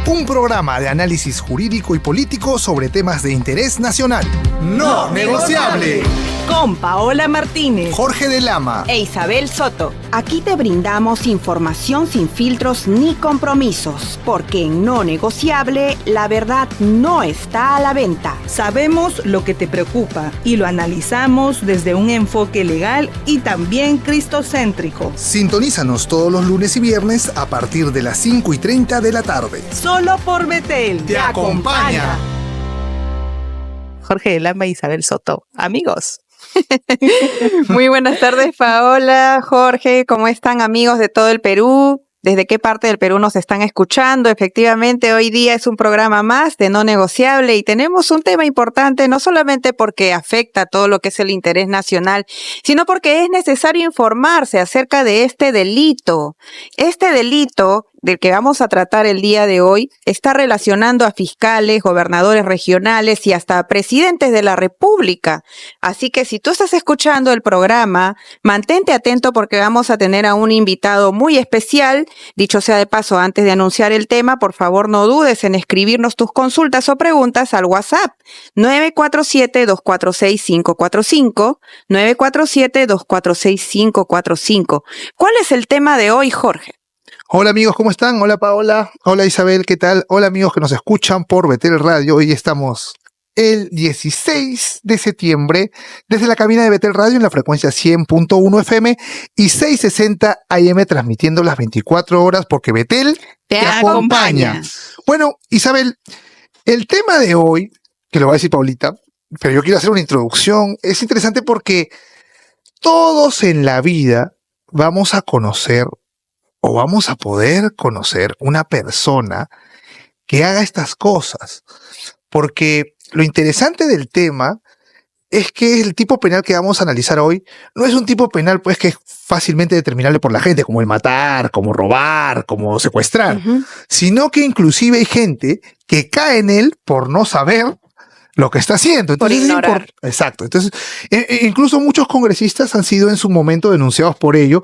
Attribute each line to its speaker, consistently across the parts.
Speaker 1: Un programa de análisis jurídico y político sobre temas de interés nacional. ¡No negociable!
Speaker 2: Con Paola Martínez,
Speaker 1: Jorge de Lama
Speaker 2: e Isabel Soto.
Speaker 3: Aquí te brindamos información sin filtros ni compromisos, porque en No Negociable la verdad no está a la venta.
Speaker 2: Sabemos lo que te preocupa y lo analizamos desde un enfoque legal y también cristocéntrico.
Speaker 1: Sintonízanos todos los lunes y viernes a partir de las 5:30 de la tarde.
Speaker 2: Solo por Betel.
Speaker 1: ¡Te acompaña!
Speaker 2: Jorge de Lama e Isabel Soto. Amigos.
Speaker 4: Muy buenas tardes, Paola, Jorge, ¿cómo están, amigos de todo el Perú? ¿Desde qué parte del Perú nos están escuchando? Efectivamente, hoy día es un programa más de No Negociable y tenemos un tema importante, no solamente porque afecta todo lo que es el interés nacional, sino porque es necesario informarse acerca de este delito. Este delito del que vamos a tratar el día de hoy está relacionando a fiscales, gobernadores regionales y hasta presidentes de la República. Así que si tú estás escuchando el programa, mantente atento porque vamos a tener a un invitado muy especial. Dicho sea de paso, antes de anunciar el tema, por favor no dudes en escribirnos tus consultas o preguntas al WhatsApp 947-246-545, 947-246-545. ¿Cuál es el tema de hoy, Jorge?
Speaker 1: Hola amigos, ¿cómo están? Hola Paola, hola Isabel, ¿qué tal? Hola amigos que nos escuchan por Betel Radio. Hoy estamos el 16 de septiembre desde la cabina de Betel Radio en la frecuencia 100.1 FM y 660 AM, transmitiendo las 24 horas porque Betel
Speaker 4: te acompaña.
Speaker 1: Bueno, Isabel, el tema de hoy, que lo va a decir Paulita, pero yo quiero hacer una introducción, es interesante porque todos en la vida vamos a conocer o vamos a poder conocer una persona que haga estas cosas. Porque lo interesante del tema es que el tipo penal que vamos a analizar hoy no es un tipo penal pues que es fácilmente determinable por la gente, como el matar, como robar, como secuestrar, sino que inclusive hay gente que cae en él por no saber lo que está haciendo. Entonces,
Speaker 4: por ignorar.
Speaker 1: Exacto. Entonces, incluso muchos congresistas han sido en su momento denunciados por ello,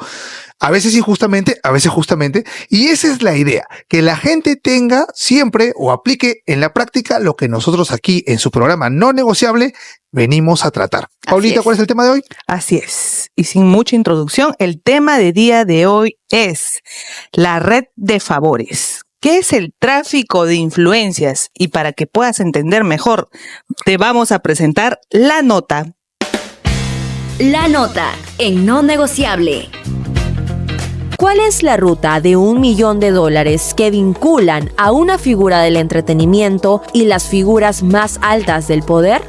Speaker 1: a veces injustamente, a veces justamente, y esa es la idea, que la gente tenga siempre o aplique en la práctica lo que nosotros aquí en su programa No Negociable venimos a tratar. Paulita, ¿cuál es el tema de hoy?
Speaker 2: Así es. Y sin mucha introducción, el tema de día de hoy es la red de favores. ¿Qué es el tráfico de influencias? Y para que puedas entender mejor, te vamos a presentar la nota.
Speaker 5: La nota en No Negociable.
Speaker 6: ¿Cuál es la ruta de $1 millón que vinculan a una figura del entretenimiento y las figuras más altas del poder?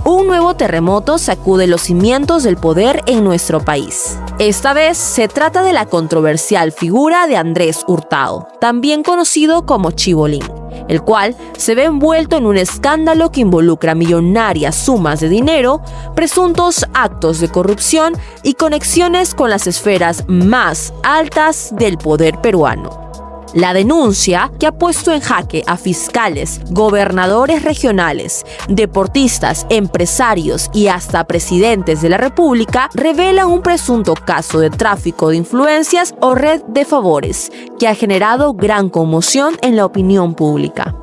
Speaker 6: Un nuevo terremoto sacude los cimientos del poder en nuestro país. Esta vez se trata de la controversial figura de Andrés Hurtado, también conocido como Chibolín, el cual se ve envuelto en un escándalo que involucra millonarias sumas de dinero, presuntos actos de corrupción y conexiones con las esferas más altas del poder peruano. La denuncia, que ha puesto en jaque a fiscales, gobernadores regionales, deportistas, empresarios y hasta presidentes de la República, revela un presunto caso de tráfico de influencias o red de favores que ha generado gran conmoción en la opinión pública.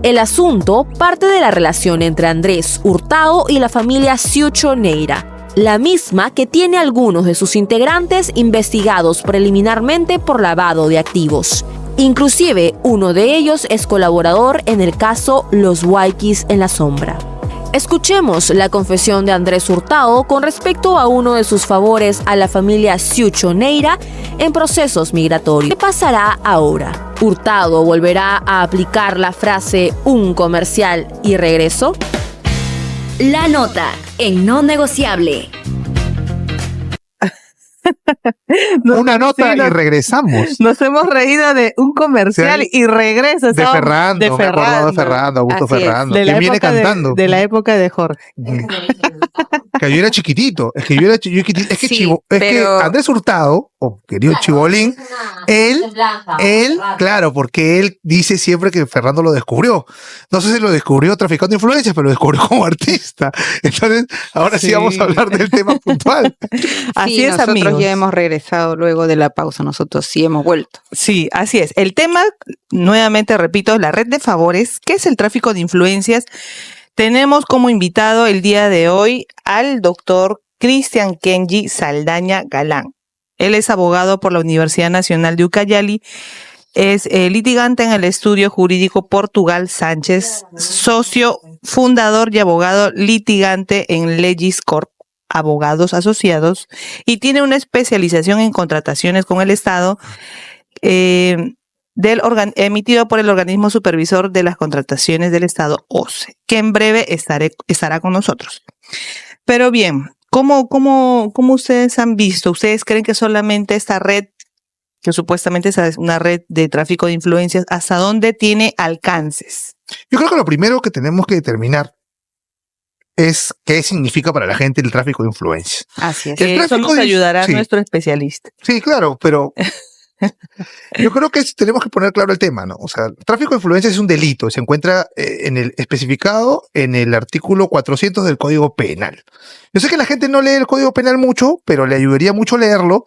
Speaker 6: El asunto parte de la relación entre Andrés Hurtado y la familia Ciucho Neira, la misma que tiene a algunos de sus integrantes investigados preliminarmente por lavado de activos. Inclusive, uno de ellos es colaborador en el caso Los Waikis en la Sombra. Escuchemos la confesión de Andrés Hurtado con respecto a uno de sus favores a la familia Ciucho Neira en procesos migratorios. ¿Qué pasará ahora? ¿Hurtado volverá a aplicar la frase "un comercial y regreso"?
Speaker 5: La nota en No Negociable.
Speaker 1: Una nota y regresamos.
Speaker 2: Nos hemos reído de un comercial y regreso.
Speaker 1: De Ferrando, me acordaba de Ferrando, Augusto Ferrando.
Speaker 2: Que
Speaker 1: viene cantando.
Speaker 2: De la época de Jorge.
Speaker 1: Que yo era chiquitito. Es que yo era chiquitito. Es que,
Speaker 4: Sí,
Speaker 1: que Andrés Hurtado o querido Chibolín, él, claro, porque él dice siempre que Fernando lo descubrió. No sé si lo descubrió traficando influencias, pero lo descubrió como artista. Entonces, ahora sí vamos a hablar del tema puntual.
Speaker 2: Así
Speaker 4: Sí,
Speaker 2: es,
Speaker 4: nosotros
Speaker 2: amigos.
Speaker 4: ya hemos regresado luego de la pausa, nosotros sí hemos vuelto.
Speaker 2: Sí, así es. El tema, nuevamente repito, es la red de favores. ¿Qué es el tráfico de influencias? Tenemos como invitado el día de hoy al doctor Cristian Kenji Saldaña Galán. Él es abogado por la Universidad Nacional de Ucayali, es litigante en el estudio jurídico Portugal Sánchez, socio, fundador y abogado litigante en Legis Corp, abogados asociados, y tiene una especialización en contrataciones con el Estado, emitido por el organismo supervisor de las contrataciones del Estado, OCE, que en breve estará con nosotros. Pero bien, ¿cómo ustedes han visto? ¿Ustedes creen que solamente esta red, que supuestamente es una red de tráfico de influencias, hasta dónde tiene alcances?
Speaker 1: Yo creo que lo primero que tenemos que determinar es qué significa para la gente el tráfico de influencias.
Speaker 4: Así es.
Speaker 1: El
Speaker 2: Eso
Speaker 1: tráfico
Speaker 2: nos
Speaker 1: de-
Speaker 2: ayudará
Speaker 1: sí.
Speaker 2: nuestro especialista.
Speaker 1: Sí, claro, pero yo creo que tenemos que poner claro el tema, ¿no? O sea, el tráfico de influencias es un delito, se encuentra especificado en el artículo 400 del Código Penal. Yo sé que la gente no lee el Código Penal mucho, pero le ayudaría mucho leerlo,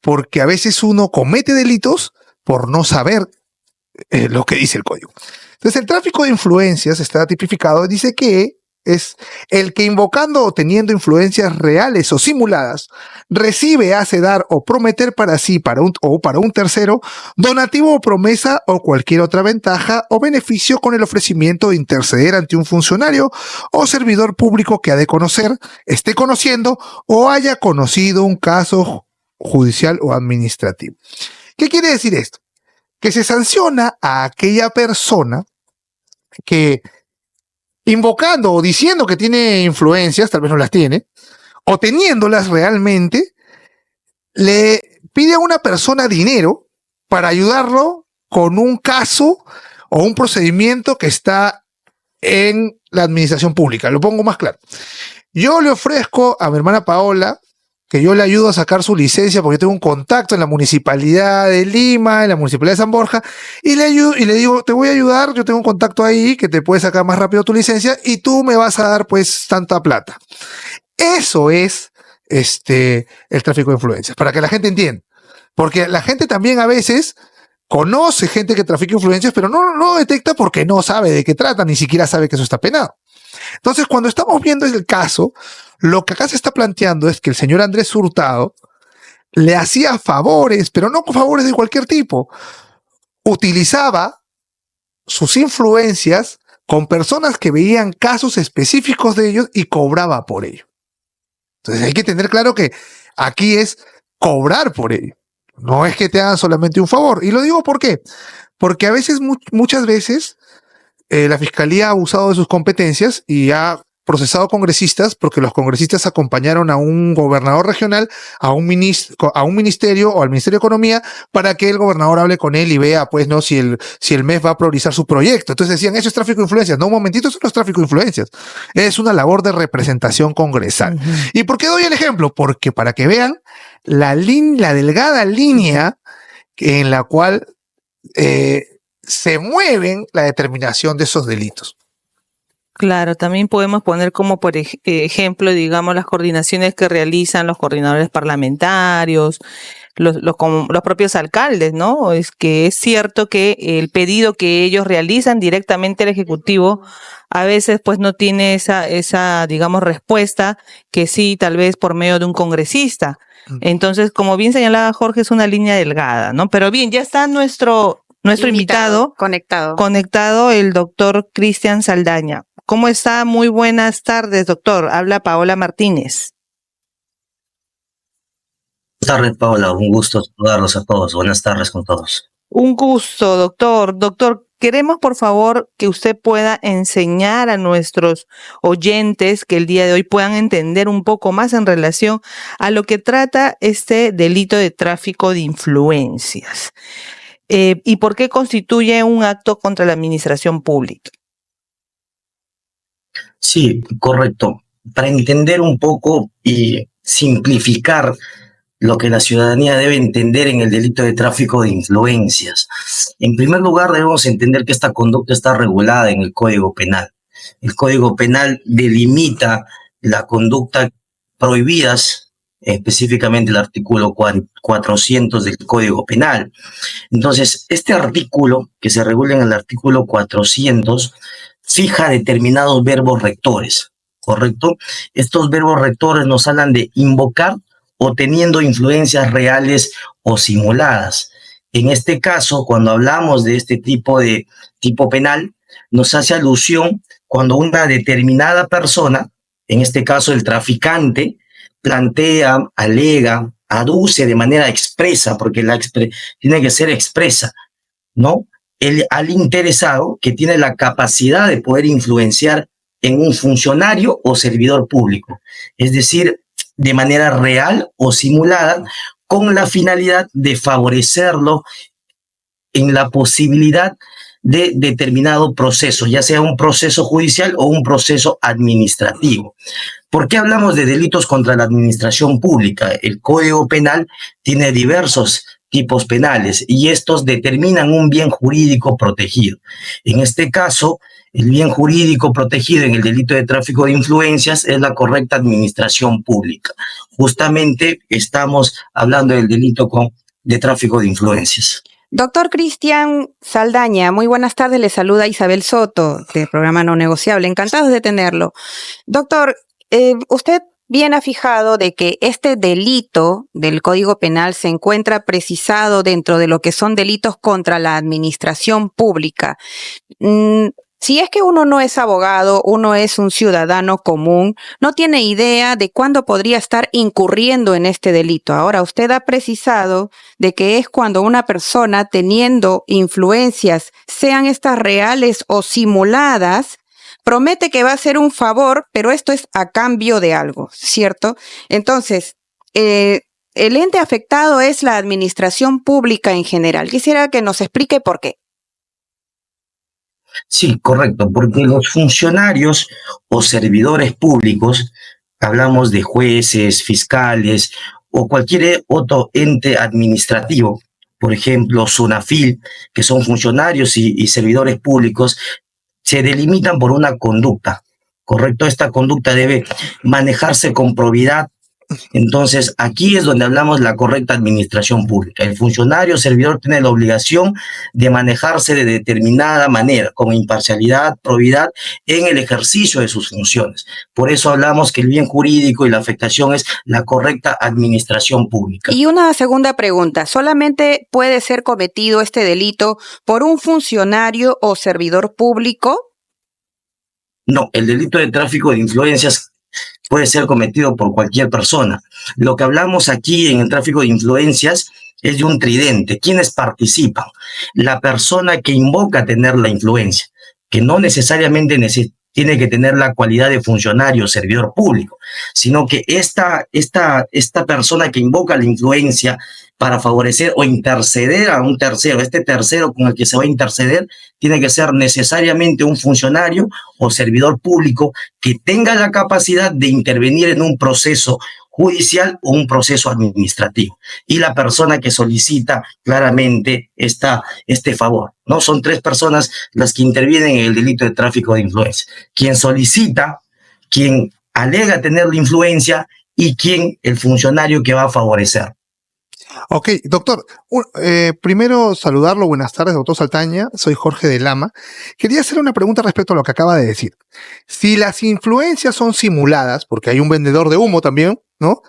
Speaker 1: porque a veces uno comete delitos por no saber lo que dice el código. Entonces, el tráfico de influencias está tipificado, dice que es el que invocando o teniendo influencias reales o simuladas, recibe, hace dar o prometer para sí o para un tercero, donativo o promesa o cualquier otra ventaja o beneficio con el ofrecimiento de interceder ante un funcionario o servidor público que ha de conocer, esté conociendo o haya conocido un caso judicial o administrativo. ¿Qué quiere decir esto? Que se sanciona a aquella persona que, invocando o diciendo que tiene influencias, tal vez no las tiene, o teniéndolas realmente, le pide a una persona dinero para ayudarlo con un caso o un procedimiento que está en la administración pública. Lo pongo más claro. Yo le ofrezco a mi hermana Paola que yo le ayudo a sacar su licencia porque yo tengo un contacto en la municipalidad de Lima, en la municipalidad de San Borja, y le ayudo y le digo, te voy a ayudar, yo tengo un contacto ahí que te puede sacar más rápido tu licencia y tú me vas a dar pues tanta plata. Eso es el tráfico de influencias, para que la gente entienda. Porque la gente también a veces conoce gente que trafica influencias, pero no detecta porque no sabe de qué trata, ni siquiera sabe que eso está penado. Entonces, cuando estamos viendo el caso, lo que acá se está planteando es que el señor Andrés Hurtado le hacía favores, pero no favores de cualquier tipo. Utilizaba sus influencias con personas que veían casos específicos de ellos y cobraba por ello. Entonces hay que tener claro que aquí es cobrar por ello. No es que te hagan solamente un favor. Y lo digo ¿por qué? Porque a veces, muchas veces, la fiscalía ha abusado de sus competencias y ha procesado congresistas porque los congresistas acompañaron a un gobernador regional, a un ministerio o al Ministerio de Economía para que el gobernador hable con él y vea, pues, no, si el MES va a priorizar su proyecto. Entonces decían, eso es tráfico de influencias. No, un momentito, eso no es tráfico de influencias. Es una labor de representación congresal. ¿Y por qué doy el ejemplo? Porque para que vean la delgada línea en la cual se mueven la determinación de esos delitos.
Speaker 2: Claro, también podemos poner como por ejemplo, digamos, las coordinaciones que realizan los coordinadores parlamentarios, los propios alcaldes, ¿no? Es que es cierto que el pedido que ellos realizan directamente al Ejecutivo a veces pues no tiene esa, digamos, respuesta que sí, tal vez por medio de un congresista. Entonces, como bien señalaba Jorge, es una línea delgada, ¿no? Pero bien, ya está nuestro invitado conectado, el doctor Cristian Saldaña. ¿Cómo está? Muy buenas tardes, doctor. Habla Paola Martínez.
Speaker 7: Buenas tardes, Paola. Un gusto saludarlos a todos. Buenas tardes con todos.
Speaker 2: Un gusto, doctor. Doctor, queremos por favor que usted pueda enseñar a nuestros oyentes que el día de hoy puedan entender un poco más en relación a lo que trata este delito de tráfico de influencias. ¿Y por qué constituye un acto contra la administración pública?
Speaker 7: Sí, correcto. Para entender un poco y simplificar lo que la ciudadanía debe entender en el delito de tráfico de influencias. En primer lugar, debemos entender que esta conducta está regulada en el Código Penal. El Código Penal delimita la conducta prohibidas, específicamente el artículo 400 del Código Penal. Entonces, este artículo, que se regula en el artículo 400, fija determinados verbos rectores, ¿correcto? Estos verbos rectores nos hablan de invocar o teniendo influencias reales o simuladas. En este caso, cuando hablamos de este tipo penal, nos hace alusión cuando una determinada persona, en este caso el traficante, plantea, alega, aduce de manera expresa, porque tiene que ser expresa, ¿no? Al interesado que tiene la capacidad de poder influenciar en un funcionario o servidor público, es decir, de manera real o simulada, con la finalidad de favorecerlo en la posibilidad de determinado proceso, ya sea un proceso judicial o un proceso administrativo. ¿Por qué hablamos de delitos contra la administración pública? El Código Penal tiene diversos tipos penales y estos determinan un bien jurídico protegido. En este caso, el bien jurídico protegido en el delito de tráfico de influencias es la correcta administración pública. Justamente estamos hablando del delito de tráfico de influencias.
Speaker 4: Doctor Cristian Saldaña, muy buenas tardes. Le saluda Isabel Soto del programa No Negociable. Encantados de tenerlo. Doctor, usted bien ha fijado de que este delito del Código Penal se encuentra precisado dentro de lo que son delitos contra la administración pública. Si es que uno no es abogado, uno es un ciudadano común, no tiene idea de cuándo podría estar incurriendo en este delito. Ahora, usted ha precisado de que es cuando una persona teniendo influencias, sean estas reales o simuladas, promete que va a hacer un favor, pero esto es a cambio de algo, ¿cierto? Entonces, el ente afectado es la administración pública en general. Quisiera que nos explique por qué.
Speaker 7: Sí, correcto, porque los funcionarios o servidores públicos, hablamos de jueces, fiscales o cualquier otro ente administrativo, por ejemplo, SUNAFIL, que son funcionarios y servidores públicos, se delimitan por una conducta, ¿correcto? Esta conducta debe manejarse con probidad. Entonces, aquí es donde hablamos de la correcta administración pública. El funcionario o servidor tiene la obligación de manejarse de determinada manera, con imparcialidad, probidad, en el ejercicio de sus funciones. Por eso hablamos que el bien jurídico y la afectación es la correcta administración pública.
Speaker 4: Y una segunda pregunta, ¿solamente puede ser cometido este delito por un funcionario o servidor público?
Speaker 7: No, el delito de tráfico de influencias puede ser cometido por cualquier persona. Lo que hablamos aquí en el tráfico de influencias es de un tridente. ¿Quiénes participan? La persona que invoca tener la influencia, que no necesariamente tiene que tener la cualidad de funcionario o servidor público, sino que esta persona que invoca la influencia para favorecer o interceder a un tercero, este tercero con el que se va a interceder, tiene que ser necesariamente un funcionario o servidor público que tenga la capacidad de intervenir en un proceso judicial o un proceso administrativo. Y la persona que solicita claramente este favor, ¿no? Son tres personas las que intervienen en el delito de tráfico de influencia. Quien solicita, quien alega tener la influencia y el funcionario que va a favorecer.
Speaker 1: Ok, doctor, primero saludarlo, buenas tardes, doctor Saldaña, soy Jorge de Lama. Quería hacer una pregunta respecto a lo que acaba de decir. Si las influencias son simuladas, porque hay un vendedor de humo también, ¿no?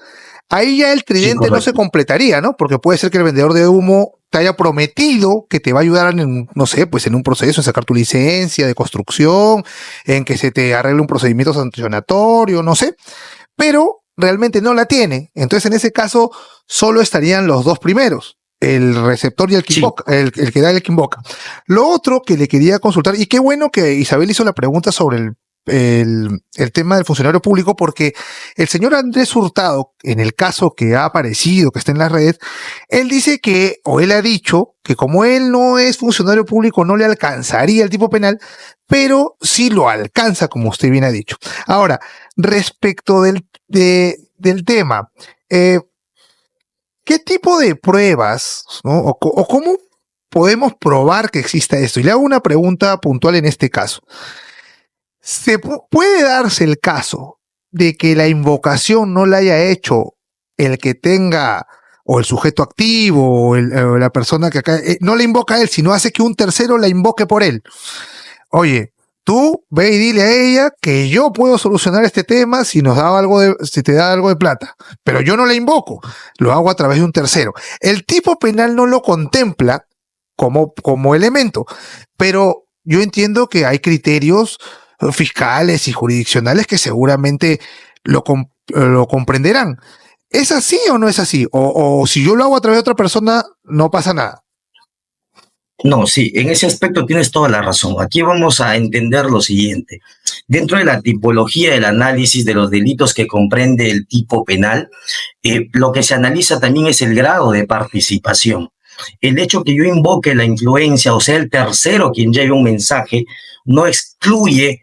Speaker 1: Ahí ya el tridente no se completaría, ¿no? Porque puede ser que el vendedor de humo te haya prometido que te va a ayudar en, no sé, pues en un proceso, en sacar tu licencia de construcción, en que se te arregle un procedimiento sancionatorio, no sé, pero realmente no la tiene. Entonces, en ese caso, solo estarían los dos primeros, el receptor y el que invoca, el que da y el que invoca. Lo otro que le quería consultar, y qué bueno que Isabel hizo la pregunta sobre el tema del funcionario público, porque el señor Andrés Hurtado, en el caso que ha aparecido, que está en las redes, él dice que, o él ha dicho, que como él no es funcionario público, no le alcanzaría el tipo penal, pero sí lo alcanza, como usted bien ha dicho. Ahora, respecto del tema, ¿qué tipo de pruebas, ¿no? O cómo podemos probar que exista esto? Y le hago una pregunta puntual en este caso. ¿Puede darse el caso de que la invocación no la haya hecho el que tenga, o el sujeto activo, o la persona que acá, no la invoca a él, sino hace que un tercero la invoque por él? Oye, tú ve y dile a ella que yo puedo solucionar este tema si si te da algo de plata, pero yo no la invoco, lo hago a través de un tercero. El tipo penal no lo contempla como elemento, pero yo entiendo que hay criterios fiscales y jurisdiccionales que seguramente lo comprenderán. ¿Es así o no es así? O si yo lo hago a través de otra persona, no pasa nada.
Speaker 7: No, sí, en ese aspecto tienes toda la razón. Aquí vamos a entender lo siguiente. Dentro de la tipología del análisis de los delitos que comprende el tipo penal, lo que se analiza también es el grado de participación. El hecho que yo invoque la influencia, o sea, el tercero quien lleve un mensaje, no excluye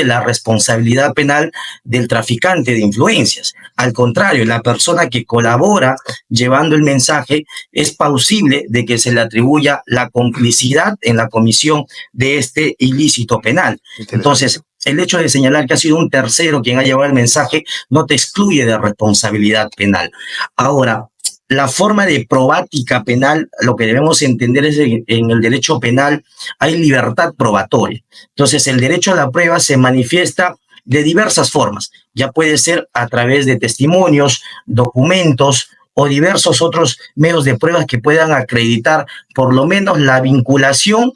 Speaker 7: la responsabilidad penal del traficante de influencias. Al contrario, la persona que colabora llevando el mensaje es plausible de que se le atribuya la complicidad en la comisión de este ilícito penal. Entonces, el hecho de señalar que ha sido un tercero quien ha llevado el mensaje no te excluye de responsabilidad penal. Ahora, la forma de probática penal, lo que debemos entender es que en el derecho penal hay libertad probatoria. Entonces, el derecho a la prueba se manifiesta de diversas formas. Ya puede ser a través de testimonios, documentos o diversos otros medios de pruebas que puedan acreditar por lo menos la vinculación,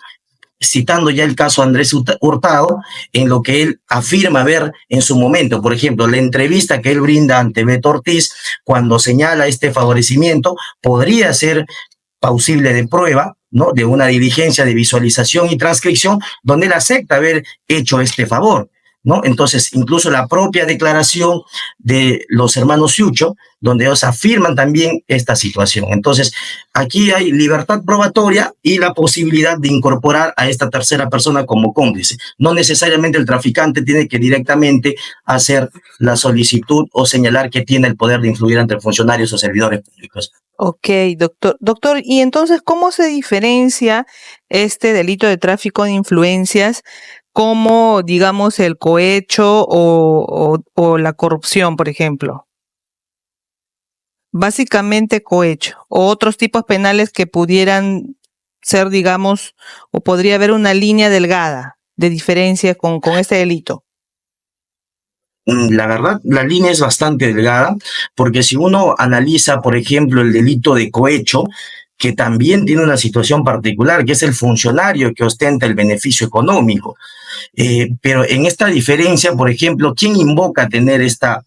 Speaker 7: citando ya el caso Andrés Hurtado, en lo que él afirma ver en su momento. Por ejemplo, la entrevista que él brinda ante Beto Ortiz, cuando señala este favorecimiento, podría ser plausible de prueba, ¿no?, de una diligencia de visualización y transcripción, donde él acepta haber hecho este favor, ¿no? Entonces, incluso la propia declaración de los hermanos Siucho, donde ellos afirman también esta situación. Entonces, aquí hay libertad probatoria y la posibilidad de incorporar a esta tercera persona como cómplice. No necesariamente el traficante tiene que directamente hacer la solicitud o señalar que tiene el poder de influir ante funcionarios o servidores públicos.
Speaker 2: Ok, doctor. Doctor, y entonces, ¿cómo se diferencia este delito de tráfico de influencias como, digamos, el cohecho o la corrupción, por ejemplo? Básicamente cohecho, o otros tipos penales que pudieran ser, digamos, o podría haber una línea delgada de diferencia con este delito.
Speaker 7: La verdad, la línea es bastante delgada, porque si uno analiza, por ejemplo, el delito de cohecho, que también tiene una situación particular, que es el funcionario que ostenta el beneficio económico. Pero en esta diferencia, por ejemplo, ¿quién invoca a tener esta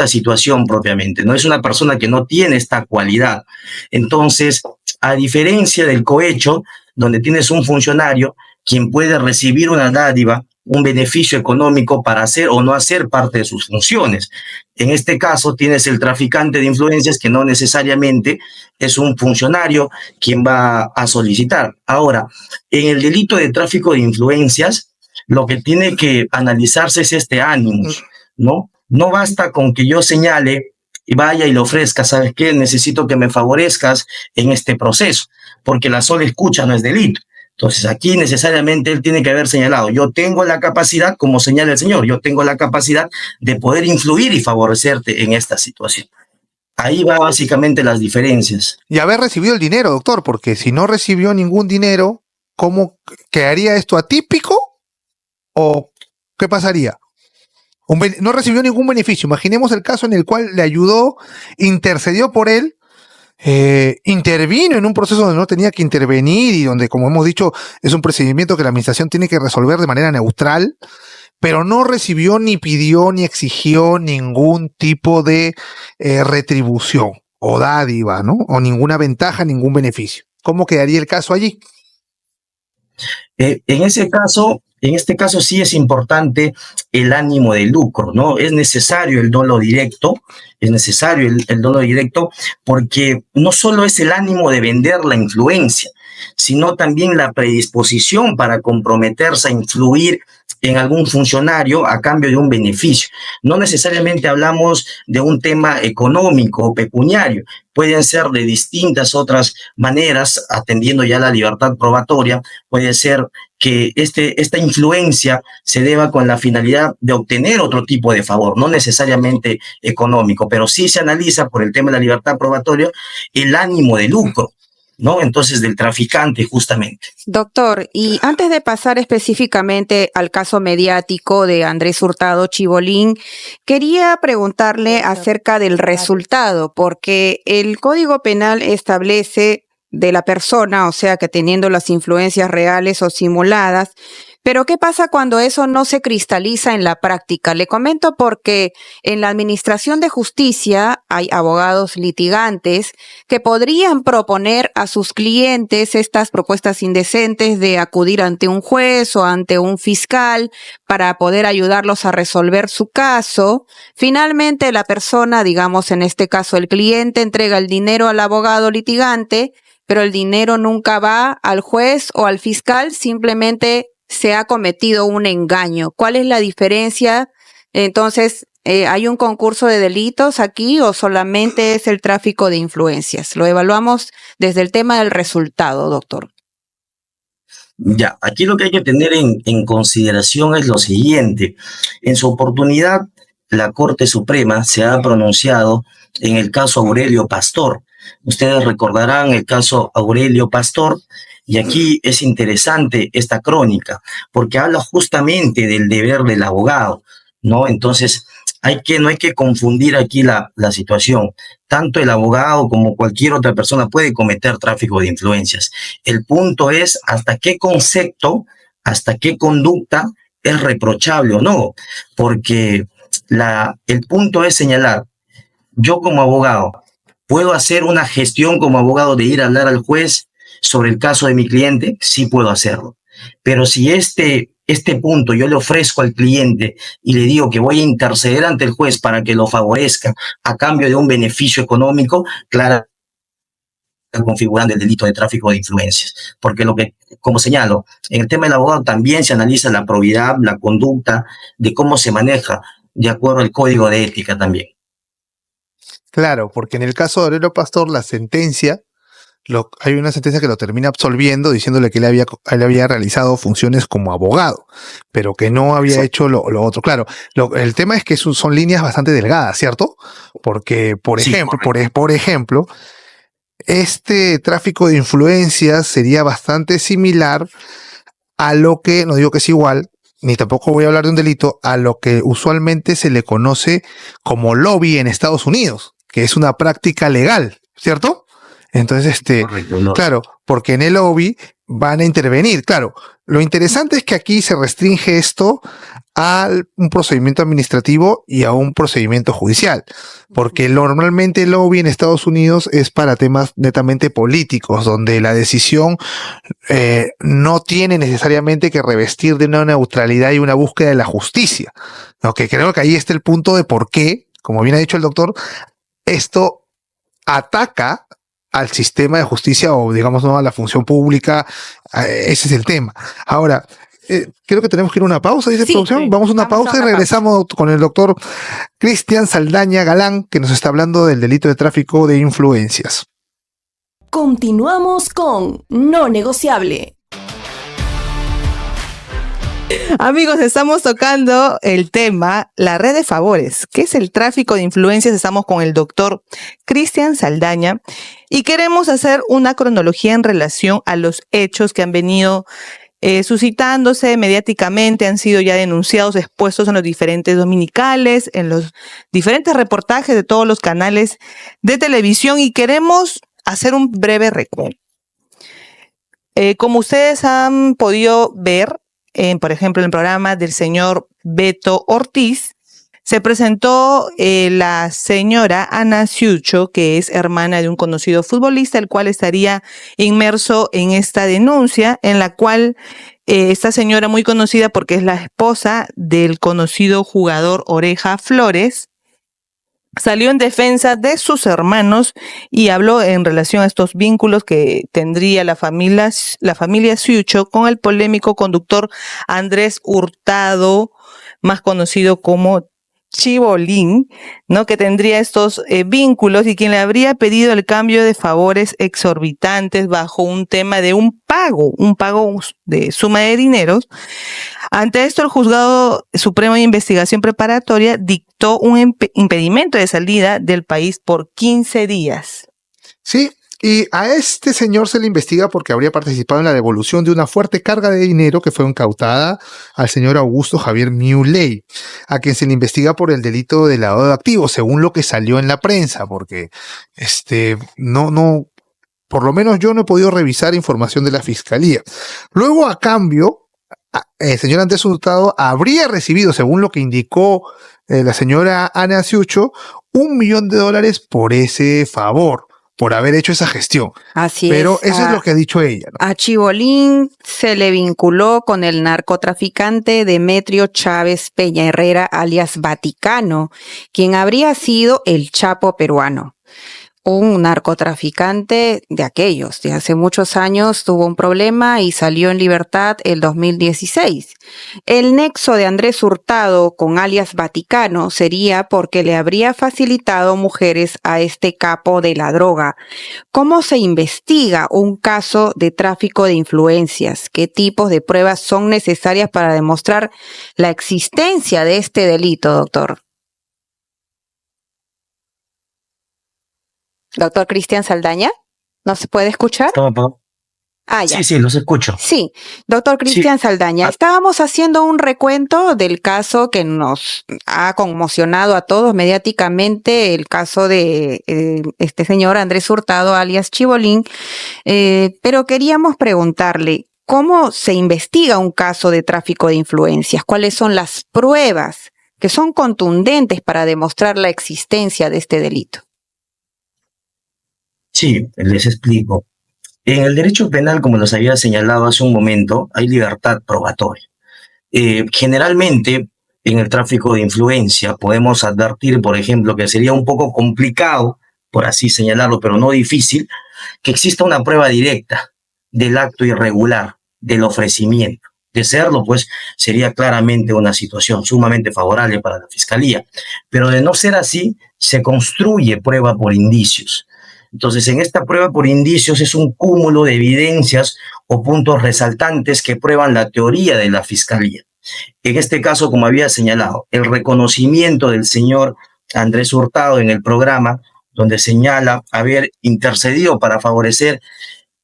Speaker 7: situación propiamente? No es una persona que no tiene esta cualidad. Entonces, a diferencia del cohecho, donde tienes un funcionario quien puede recibir una dádiva, un beneficio económico para hacer o no hacer parte de sus funciones. En este caso tienes el traficante de influencias que no necesariamente es un funcionario quien va a solicitar. Ahora, en el delito de tráfico de influencias, lo que tiene que analizarse es este ánimo, ¿no? No basta con que yo señale y vaya y le ofrezca, ¿sabes qué? Necesito que me favorezcas en este proceso, porque la sola escucha no es delito. Entonces, aquí necesariamente él tiene que haber señalado, yo tengo la capacidad, como señala el señor, yo tengo la capacidad de poder influir y favorecerte en esta situación. Ahí va básicamente las diferencias.
Speaker 1: Y haber recibido el dinero, doctor, porque si no recibió ningún dinero, ¿cómo quedaría esto atípico? ¿O qué pasaría? No recibió ningún beneficio. Imaginemos el caso en el cual le ayudó, intercedió por él, intervino en un proceso donde no tenía que intervenir y donde, como hemos dicho, es un procedimiento que la administración tiene que resolver de manera neutral, pero no recibió, ni pidió, ni exigió ningún tipo de retribución o dádiva, ¿no? O ninguna ventaja, ningún beneficio. ¿Cómo quedaría el caso allí?
Speaker 7: En este caso sí es importante el ánimo de lucro, ¿no? Es necesario el dolo directo, porque no solo es el ánimo de vender la influencia, sino también la predisposición para comprometerse a influir en algún funcionario a cambio de un beneficio. No necesariamente hablamos de un tema económico o pecuniario, pueden ser de distintas otras maneras, atendiendo ya la libertad probatoria, puede ser que esta influencia se deba con la finalidad de obtener otro tipo de favor, no necesariamente económico, pero sí se analiza por el tema de la libertad probatoria el ánimo de lucro, ¿no? Entonces, del traficante, justamente.
Speaker 4: Doctor, y antes de pasar específicamente al caso mediático de Andrés Hurtado Chibolín, quería preguntarle acerca del resultado, porque el Código Penal establece de la persona, o sea que teniendo las influencias reales o simuladas, pero ¿qué pasa cuando eso no se cristaliza en la práctica? Le comento porque en la Administración de Justicia hay abogados litigantes que podrían proponer a sus clientes estas propuestas indecentes de acudir ante un juez o ante un fiscal para poder ayudarlos a resolver su caso. Finalmente, la persona, digamos en este caso el cliente, entrega el dinero al abogado litigante, pero el dinero nunca va al juez o al fiscal, simplemente se ha cometido un engaño. ¿Cuál es la diferencia? Entonces, ¿hay un concurso de delitos aquí o solamente es el tráfico de influencias? Lo evaluamos desde el tema del resultado, doctor.
Speaker 7: Ya, aquí lo que hay que tener en consideración es lo siguiente. En su oportunidad, la Corte Suprema se ha pronunciado en el caso Aurelio Pastor. Ustedes recordarán el caso Aurelio Pastor, y aquí es interesante esta crónica, porque habla justamente del deber del abogado, ¿no? Entonces, no hay que confundir aquí la situación. Tanto el abogado como cualquier otra persona puede cometer tráfico de influencias. El punto es hasta qué concepto, hasta qué conducta es reprochable o no, porque el punto es señalar, yo como abogado, ¿puedo hacer una gestión como abogado de ir a hablar al juez sobre el caso de mi cliente? Sí puedo hacerlo. Pero si este punto yo le ofrezco al cliente y le digo que voy a interceder ante el juez para que lo favorezca a cambio de un beneficio económico, claro, configurando el delito de tráfico de influencias. Porque como señalo, en el tema del abogado también se analiza la probidad, la conducta, de cómo se maneja de acuerdo al código de ética también.
Speaker 1: Claro, porque en el caso de Aurelio Pastor, la sentencia, hay una sentencia que lo termina absolviendo diciéndole que él había realizado funciones como abogado, pero que no había hecho lo otro. Claro, el tema es que son líneas bastante delgadas, ¿cierto? Porque, por ejemplo, este tráfico de influencias sería bastante similar a lo que, no digo que es igual, ni tampoco voy a hablar de un delito, a lo que usualmente se le conoce como lobby en Estados Unidos, que es una práctica legal, ¿cierto? Entonces,
Speaker 7: Correcto, no.
Speaker 1: Claro, porque en el lobby van a intervenir. Claro, lo interesante es que aquí se restringe esto a un procedimiento administrativo y a un procedimiento judicial, porque normalmente el lobby en Estados Unidos es para temas netamente políticos, donde la decisión no tiene necesariamente que revestir de una neutralidad y una búsqueda de la justicia. ¿No? Que creo que ahí está el punto de por qué, como bien ha dicho el doctor, esto ataca al sistema de justicia o digamos no a la función pública. Ese es el tema. Ahora, creo que tenemos que ir a una pausa, dice producción.
Speaker 4: Sí.
Speaker 1: Vamos a una pausa y regresamos con el doctor Cristian Saldaña Galán, que nos está hablando del delito de tráfico de influencias.
Speaker 8: Continuamos con No Negociable.
Speaker 2: Amigos, estamos tocando el tema, la red de favores. ¿Qué es el tráfico de influencias? Estamos con el doctor Cristian Saldaña y queremos hacer una cronología en relación a los hechos que han venido suscitándose mediáticamente, han sido ya denunciados, expuestos en los diferentes dominicales, en los diferentes reportajes de todos los canales de televisión y queremos hacer un breve recuento. Como ustedes han podido ver, por ejemplo, en el programa del señor Beto Ortiz, se presentó la señora Ana Ciucho, que es hermana de un conocido futbolista, el cual estaría inmerso en esta denuncia, en la cual esta señora muy conocida porque es la esposa del conocido jugador Oreja Flores, salió en defensa de sus hermanos y habló en relación a estos vínculos que tendría la familia Ciucho con el polémico conductor Andrés Hurtado, más conocido como Chibolín, ¿no? Que tendría estos vínculos y quien le habría pedido el cambio de favores exorbitantes bajo un tema de un pago de suma de dineros. Ante esto, el Juzgado Supremo de Investigación Preparatoria dictó un impedimento de salida del país por 15 días.
Speaker 1: Sí, y a este señor se le investiga porque habría participado en la devolución de una fuerte carga de dinero que fue incautada al señor Augusto Javier Muley, a quien se le investiga por el delito de lavado de activos, según lo que salió en la prensa, porque por lo menos yo no he podido revisar información de la fiscalía. Luego, a cambio, el señor Andrés Hurtado habría recibido, según lo que indicó la señora Ana Ciucho, $1 millón por ese favor, por haber hecho esa gestión.
Speaker 4: Así
Speaker 1: Pero
Speaker 4: es.
Speaker 1: eso es lo que ha dicho ella, ¿no?
Speaker 4: A Chibolín se le vinculó con el narcotraficante Demetrio Chávez Peña Herrera, alias Vaticano, quien habría sido el Chapo peruano. Un narcotraficante de aquellos, de hace muchos años, tuvo un problema y salió en libertad el 2016. El nexo de Andrés Hurtado con alias Vaticano sería porque le habría facilitado mujeres a este capo de la droga. ¿Cómo se investiga un caso de tráfico de influencias? ¿Qué tipos de pruebas son necesarias para demostrar la existencia de este delito, doctor? Doctor Cristian Saldaña, ¿no se puede escuchar? Ya.
Speaker 7: Sí, los escucho.
Speaker 4: Sí, doctor Cristian Saldaña, estábamos haciendo un recuento del caso que nos ha conmocionado a todos mediáticamente, el caso de este señor Andrés Hurtado, alias Chibolín, pero queríamos preguntarle, ¿cómo se investiga un caso de tráfico de influencias? ¿Cuáles son las pruebas que son contundentes para demostrar la existencia de este delito?
Speaker 7: Sí, les explico. En el derecho penal, como los había señalado hace un momento, hay libertad probatoria. Generalmente, en el tráfico de influencia, podemos advertir, por ejemplo, que sería un poco complicado, por así señalarlo, pero no difícil, que exista una prueba directa del acto irregular, del ofrecimiento. De serlo, pues, sería claramente una situación sumamente favorable para la Fiscalía. Pero de no ser así, se construye prueba por indicios. Entonces, en esta prueba por indicios es un cúmulo de evidencias o puntos resaltantes que prueban la teoría de la Fiscalía. En este caso, como había señalado, el reconocimiento del señor Andrés Hurtado en el programa, donde señala haber intercedido para favorecer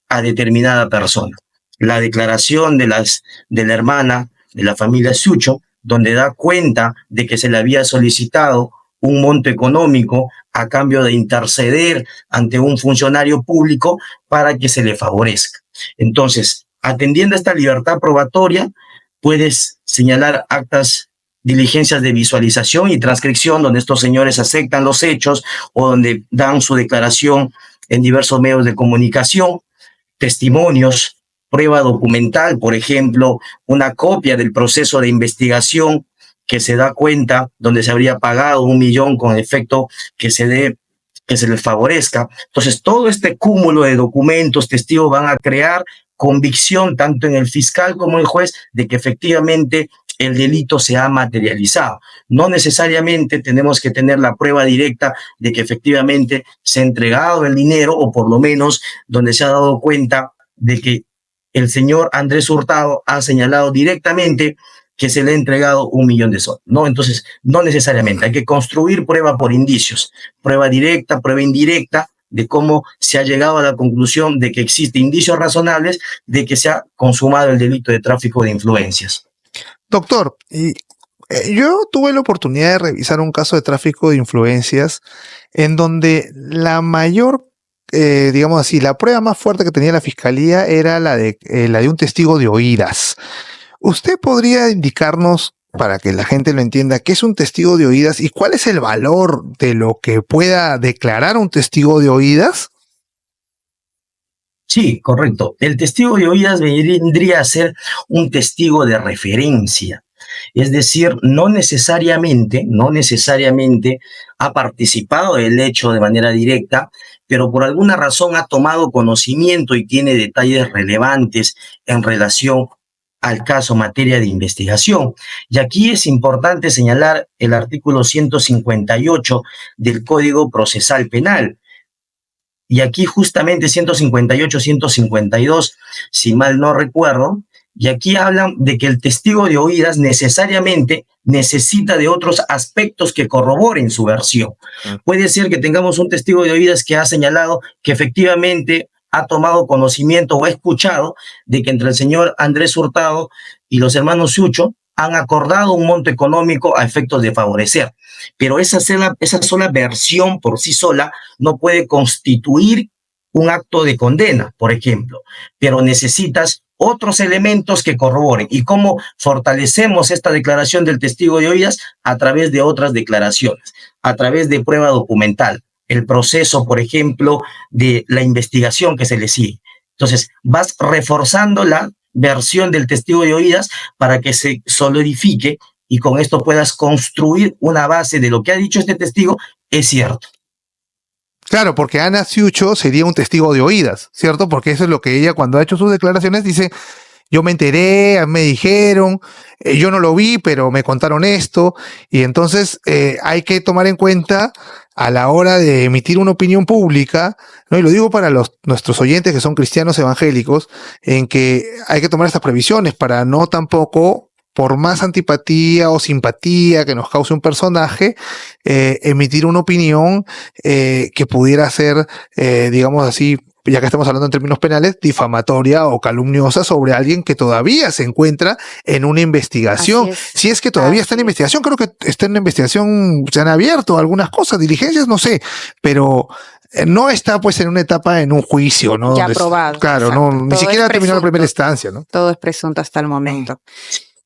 Speaker 7: a determinada persona. La declaración de la hermana de la familia Ciucho, donde da cuenta de que se le había solicitado un monto económico a cambio de interceder ante un funcionario público para que se le favorezca. Entonces, atendiendo a esta libertad probatoria, puedes señalar actas, diligencias de visualización y transcripción donde estos señores aceptan los hechos o donde dan su declaración en diversos medios de comunicación, testimonios, prueba documental, por ejemplo, una copia del proceso de investigación que se da cuenta donde se habría pagado $1 millón con efecto que se les favorezca. Entonces, todo este cúmulo de documentos, testigos van a crear convicción tanto en el fiscal como en el juez de que efectivamente el delito se ha materializado. No necesariamente tenemos que tener la prueba directa de que efectivamente se ha entregado el dinero o por lo menos donde se ha dado cuenta de que el señor Andrés Hurtado ha señalado directamente que se le ha entregado $1 millón. ¿No? Entonces, no necesariamente. Hay que construir prueba por indicios, prueba directa, prueba indirecta, de cómo se ha llegado a la conclusión de que existen indicios razonables de que se ha consumado el delito de tráfico de influencias.
Speaker 1: Doctor, yo tuve la oportunidad de revisar un caso de tráfico de influencias en donde la mayor, digamos así, la prueba más fuerte que tenía la fiscalía era la de un testigo de oídas. ¿Usted podría indicarnos, para que la gente lo entienda, qué es un testigo de oídas y cuál es el valor de lo que pueda declarar un testigo de oídas?
Speaker 7: Sí, correcto. El testigo de oídas vendría a ser un testigo de referencia. Es decir, no necesariamente ha participado del hecho de manera directa, pero por alguna razón ha tomado conocimiento y tiene detalles relevantes en relación al caso materia de investigación. Y aquí es importante señalar el artículo 158 del Código Procesal Penal. Y aquí justamente 158, 152, si mal no recuerdo, y aquí hablan de que el testigo de oídas necesariamente necesita de otros aspectos que corroboren su versión. Puede ser que tengamos un testigo de oídas que ha señalado que efectivamente ha tomado conocimiento o ha escuchado de que entre el señor Andrés Hurtado y los hermanos Sucho han acordado un monto económico a efectos de favorecer. Pero esa sola versión por sí sola no puede constituir un acto de condena, por ejemplo, pero necesitas otros elementos que corroboren. ¿Y cómo fortalecemos esta declaración del testigo de oídas? A través de otras declaraciones, a través de prueba documental, el proceso, por ejemplo, de la investigación que se le sigue. Entonces, vas reforzando la versión del testigo de oídas para que se solidifique y con esto puedas construir una base de lo que ha dicho este testigo es cierto.
Speaker 1: Claro, porque Ana Ciucho sería un testigo de oídas, ¿cierto? Porque eso es lo que ella cuando ha hecho sus declaraciones dice, yo me enteré, me dijeron, yo no lo vi, pero me contaron esto. Y entonces hay que tomar en cuenta a la hora de emitir una opinión pública, ¿no? Y lo digo para nuestros oyentes que son cristianos evangélicos, en que hay que tomar estas previsiones para no tampoco, por más antipatía o simpatía que nos cause un personaje, emitir una opinión que pudiera ser, digamos así, ya que estamos hablando en términos penales, difamatoria o calumniosa sobre alguien que todavía se encuentra en una investigación. Si es que todavía está en investigación, creo que está en investigación, se han abierto algunas cosas, diligencias, no sé, pero no está pues en una etapa, en un juicio, ¿no?
Speaker 4: Ya
Speaker 1: Donde,
Speaker 4: aprobado.
Speaker 1: claro,
Speaker 4: Exacto.
Speaker 1: no, ni siquiera ha terminado la primera instancia, ¿no?
Speaker 4: Todo es presunto hasta el momento.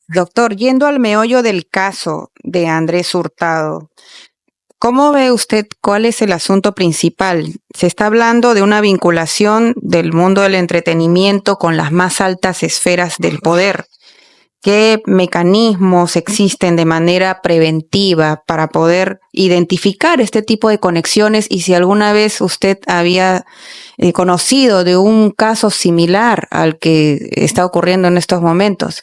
Speaker 4: Doctor, yendo al meollo del caso de Andrés Hurtado, ¿cómo ve usted cuál es el asunto principal? Se está hablando de una vinculación del mundo del entretenimiento con las más altas esferas del poder. ¿Qué mecanismos existen de manera preventiva para poder identificar este tipo de conexiones? Y si alguna vez usted había conocido de un caso similar al que está ocurriendo en estos momentos.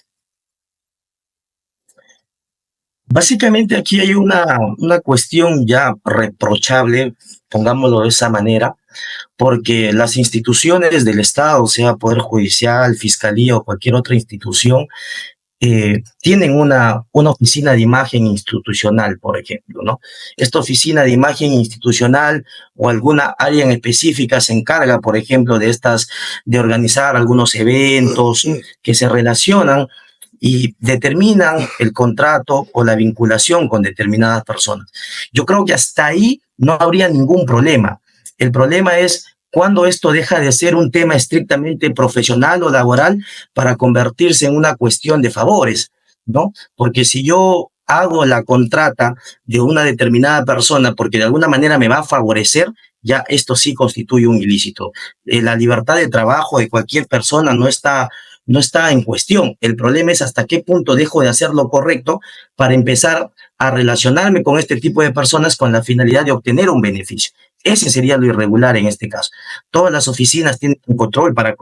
Speaker 7: Básicamente aquí hay una cuestión ya reprochable, pongámoslo de esa manera, porque las instituciones del Estado, sea Poder Judicial, Fiscalía o cualquier otra institución, tienen una oficina de imagen institucional, por ejemplo, ¿no? Esta oficina de imagen institucional o alguna área en específica se encarga, por ejemplo, de organizar algunos eventos que se relacionan y determinan el contrato o la vinculación con determinadas personas. Yo creo que hasta ahí no habría ningún problema. El problema es cuando esto deja de ser un tema estrictamente profesional o laboral para convertirse en una cuestión de favores, ¿no? Porque si yo hago la contrata de una determinada persona porque de alguna manera me va a favorecer, ya esto sí constituye un ilícito. La libertad de trabajo de cualquier persona no está en cuestión. El problema es hasta qué punto dejo de hacer lo correcto para empezar a relacionarme con este tipo de personas con la finalidad de obtener un beneficio. Ese sería lo irregular en este caso. Todas las oficinas tienen un control para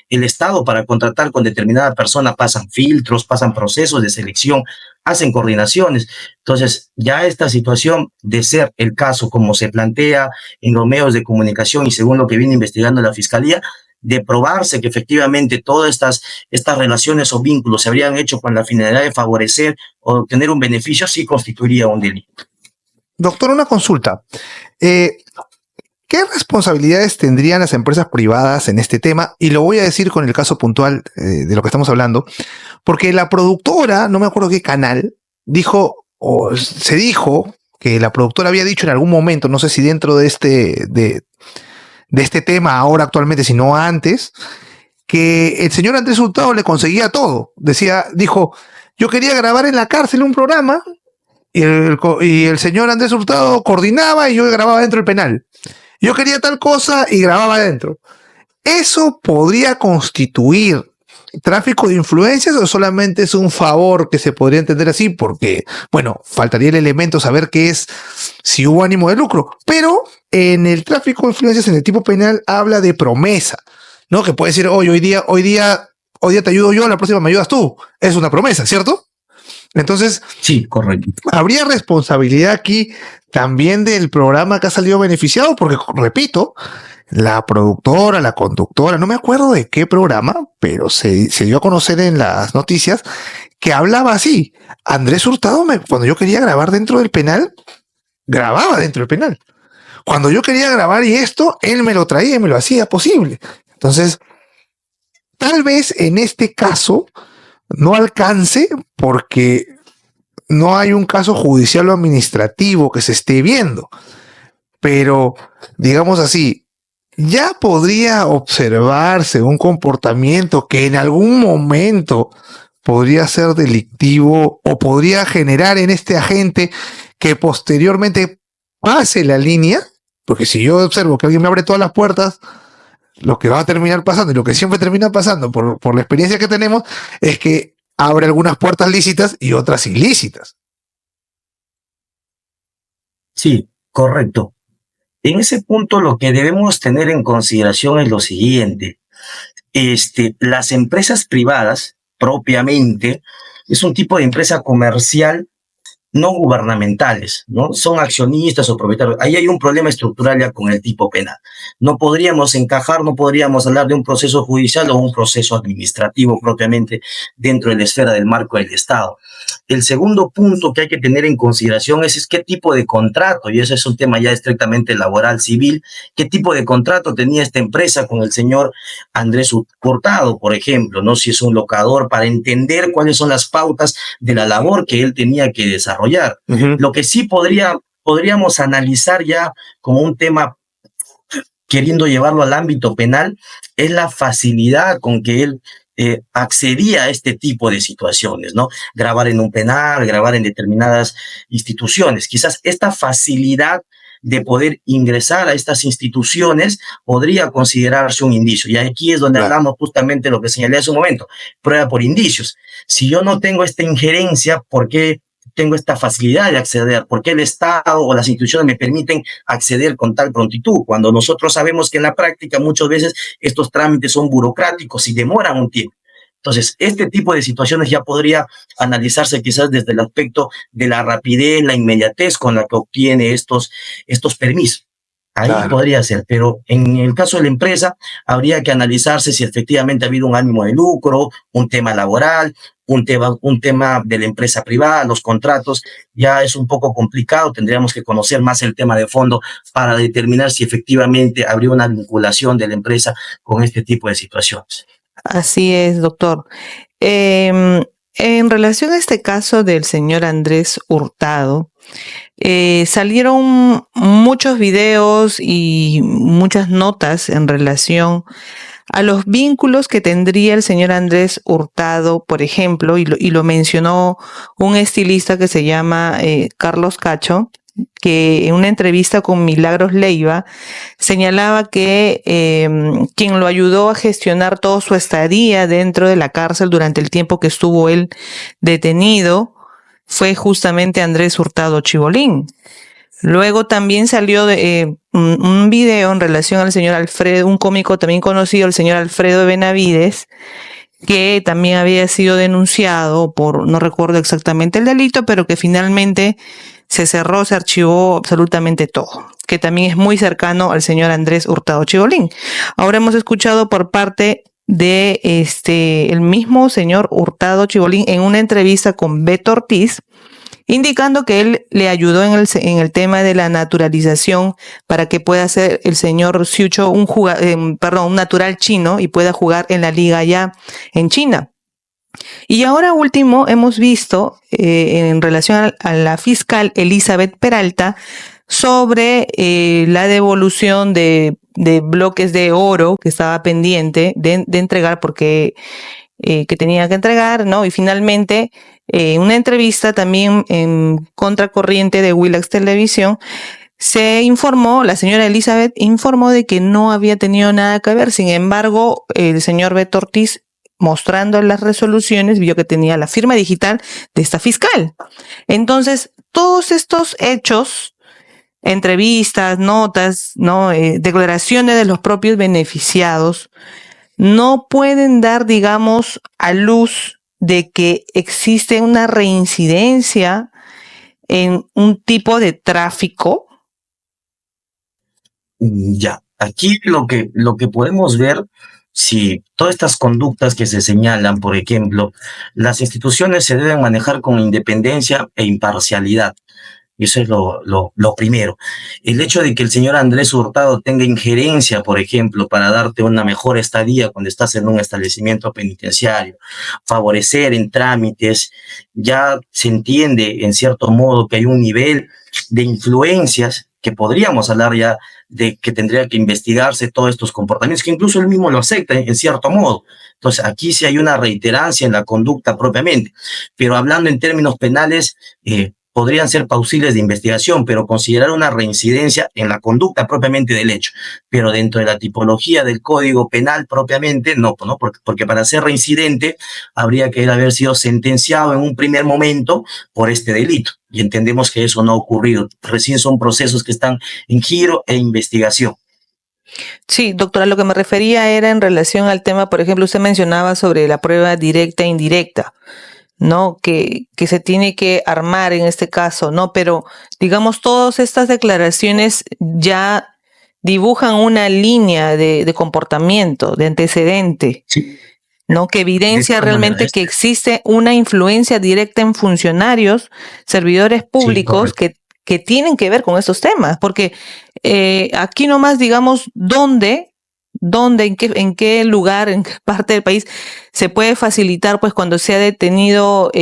Speaker 7: el Estado para contratar con determinada persona, pasan filtros, pasan procesos de selección, hacen coordinaciones. Entonces, ya esta situación de ser el caso como se plantea en los medios de comunicación y según lo que viene investigando la Fiscalía, de probarse que efectivamente todas estas relaciones o vínculos se habrían hecho con la finalidad de favorecer o obtener un beneficio, sí constituiría un delito.
Speaker 1: Doctor, una consulta. ¿Qué responsabilidades tendrían las empresas privadas en este tema? Y lo voy a decir con el caso puntual de lo que estamos hablando, porque la productora, no me acuerdo qué canal, se dijo que la productora había dicho en algún momento, no sé si dentro de este tema ahora actualmente, sino antes, que el señor Andrés Hurtado le conseguía todo. Dijo, yo quería grabar en la cárcel un programa y el señor Andrés Hurtado coordinaba y yo grababa dentro del penal. Yo quería tal cosa y grababa adentro. Eso podría constituir tráfico de influencias o solamente es un favor que se podría entender así? Porque, bueno, faltaría el elemento saber qué es si hubo ánimo de lucro. Pero en el tráfico de influencias, en el tipo penal, habla de promesa, ¿no? Que puede decir, oye, hoy día te ayudo yo, la próxima me ayudas tú. Es una promesa, ¿cierto? Entonces,
Speaker 7: Sí, correcto.
Speaker 1: habría responsabilidad aquí también del programa que ha salido beneficiado, porque, repito, la productora, la conductora, no me acuerdo de qué programa, pero se dio a conocer en las noticias que hablaba así. Andrés Hurtado, cuando yo quería grabar dentro del penal, grababa dentro del penal. Cuando yo quería grabar y esto, él me lo traía y me lo hacía posible. Entonces, tal vez en este caso no alcance porque no hay un caso judicial o administrativo que se esté viendo. Pero, digamos así, ya podría observarse un comportamiento que en algún momento podría ser delictivo o podría generar en este agente que posteriormente pase la línea, porque si yo observo que alguien me abre todas las puertas, lo que va a terminar pasando y lo que siempre termina pasando por la experiencia que tenemos es que abre algunas puertas lícitas y otras ilícitas.
Speaker 7: Sí, correcto. En ese punto lo que debemos tener en consideración es lo siguiente. Las empresas privadas, propiamente, es un tipo de empresa comercial no gubernamentales, ¿no? Son accionistas o propietarios. Ahí hay un problema estructural ya con el tipo penal. No podríamos encajar, no podríamos hablar de un proceso judicial o un proceso administrativo propiamente dentro de la esfera del marco del Estado. El segundo punto que hay que tener en consideración es qué tipo de contrato, y ese es un tema ya estrictamente laboral, civil, qué tipo de contrato tenía esta empresa con el señor Andrés Hurtado, por ejemplo, ¿no? Si es un locador, para entender cuáles son las pautas de la labor que él tenía que desarrollar. Lo que sí podríamos analizar ya como un tema queriendo llevarlo al ámbito penal es la facilidad con que él accedía a este tipo de situaciones, ¿no? Grabar en un penal, grabar en determinadas instituciones. Quizás esta facilidad de poder ingresar a estas instituciones podría considerarse un indicio. Y aquí es donde hablamos justamente de lo que señalé hace un momento, prueba por indicios. Si yo no tengo esta injerencia, ¿por qué tengo esta facilidad de acceder? ¿Por qué el Estado o las instituciones me permiten acceder con tal prontitud? Cuando nosotros sabemos que en la práctica muchas veces estos trámites son burocráticos y demoran un tiempo. Entonces, este tipo de situaciones ya podría analizarse quizás desde el aspecto de la rapidez, la inmediatez con la que obtiene estos permisos. Ahí podría ser, pero en el caso de la empresa habría que analizarse si efectivamente ha habido un ánimo de lucro, un tema laboral, un tema de la empresa privada, los contratos. Ya es un poco complicado, tendríamos que conocer más el tema de fondo para determinar si efectivamente habría una vinculación de la empresa con este tipo de situaciones.
Speaker 2: Así es, doctor. En relación a este caso del señor Andrés Hurtado, salieron muchos videos y muchas notas en relación a los vínculos que tendría el señor Andrés Hurtado, por ejemplo, y lo mencionó un estilista que se llama Carlos Cacho, que en una entrevista con Milagros Leiva señalaba que quien lo ayudó a gestionar toda su estadía dentro de la cárcel durante el tiempo que estuvo él detenido fue justamente Andrés Hurtado Chibolín. Luego también salió un video en relación al señor Alfredo, un cómico también conocido, el señor Alfredo Benavides, que también había sido denunciado por, no recuerdo exactamente el delito, pero que finalmente se cerró, se archivó absolutamente todo, que también es muy cercano al señor Andrés Hurtado Chibolín. Ahora hemos escuchado por parte de el mismo señor Hurtado Chibolín en una entrevista con Beto Ortiz, indicando que él le ayudó en el tema de la naturalización para que pueda ser el señor Xiucho un natural chino y pueda jugar en la liga allá en China. Y ahora último hemos visto en relación a la fiscal Elizabeth Peralta sobre la devolución de bloques de oro que estaba pendiente de entregar porque que tenía que entregar, ¿no? Y finalmente una entrevista también en Contracorriente de Willax Televisión se informó, la señora Elizabeth informó de que no había tenido nada que ver. Sin embargo, el señor Beto Ortiz mostrando las resoluciones, vio que tenía la firma digital de esta fiscal. Entonces, todos estos hechos, entrevistas, notas, ¿no? Declaraciones de los propios beneficiados, no pueden dar, digamos, a luz de que existe una reincidencia en un tipo de tráfico.
Speaker 7: Ya, aquí lo que podemos ver, si todas estas conductas que se señalan, por ejemplo, las instituciones se deben manejar con independencia e imparcialidad. Y eso es lo primero. El hecho de que el señor Andrés Hurtado tenga injerencia, por ejemplo, para darte una mejor estadía cuando estás en un establecimiento penitenciario, favorecer en trámites, ya se entiende en cierto modo que hay un nivel de influencias que podríamos hablar ya de que tendría que investigarse todos estos comportamientos, que incluso él mismo lo acepta en cierto modo. Entonces, aquí sí hay una reiterancia en la conducta propiamente, pero hablando en términos penales, podrían ser plausibles de investigación, pero considerar una reincidencia en la conducta propiamente del hecho. Pero dentro de la tipología del Código Penal propiamente, no, ¿no? Porque para ser reincidente habría que él haber sido sentenciado en un primer momento por este delito. Y entendemos que eso no ha ocurrido. Recién son procesos que están en giro e investigación.
Speaker 2: Sí, doctora, lo que me refería era en relación al tema, por ejemplo, usted mencionaba sobre la prueba directa e indirecta, ¿no? Que se tiene que armar en este caso, ¿no? Pero, digamos, todas estas declaraciones ya dibujan una línea de comportamiento, de antecedente,
Speaker 7: Sí.
Speaker 2: ¿no? Que evidencia
Speaker 7: De todas
Speaker 2: realmente
Speaker 7: maneras,
Speaker 2: que existe una influencia directa en funcionarios, servidores públicos que tienen que ver con estos temas, porque aquí nomás, digamos, ¿dónde, en qué lugar, en qué parte del país se puede facilitar, pues, cuando se ha detenido,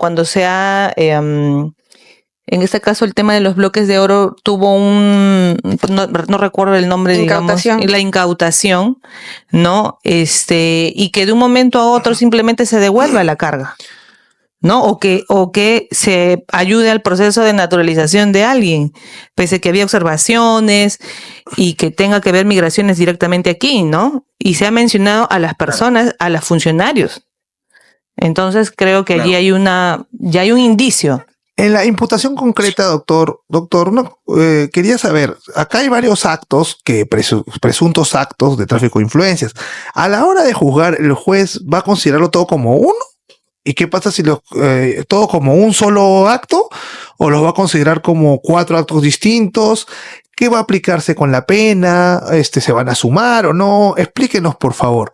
Speaker 2: cuando se ha, en este caso, el tema de los bloques de oro tuvo no recuerdo el nombre,
Speaker 4: Incautación.
Speaker 2: digamos, la incautación, ¿no? Y que de un momento a otro simplemente se devuelva la carga, ¿no? O que se ayude al proceso de naturalización de alguien, pese a que había observaciones y que tenga que ver migraciones directamente aquí, ¿no? Y se ha mencionado a las personas, a los funcionarios. Entonces creo que allí ya hay un indicio.
Speaker 1: En la imputación concreta, doctor, quería saber, acá hay varios actos, presuntos actos de tráfico de influencias. A la hora de juzgar, ¿el juez va a considerarlo todo como uno? ¿Y qué pasa si todo como un solo acto? ¿O los va a considerar como 4 actos distintos? ¿Qué va a aplicarse con la pena? ¿Se van a sumar o no? Explíquenos, por favor.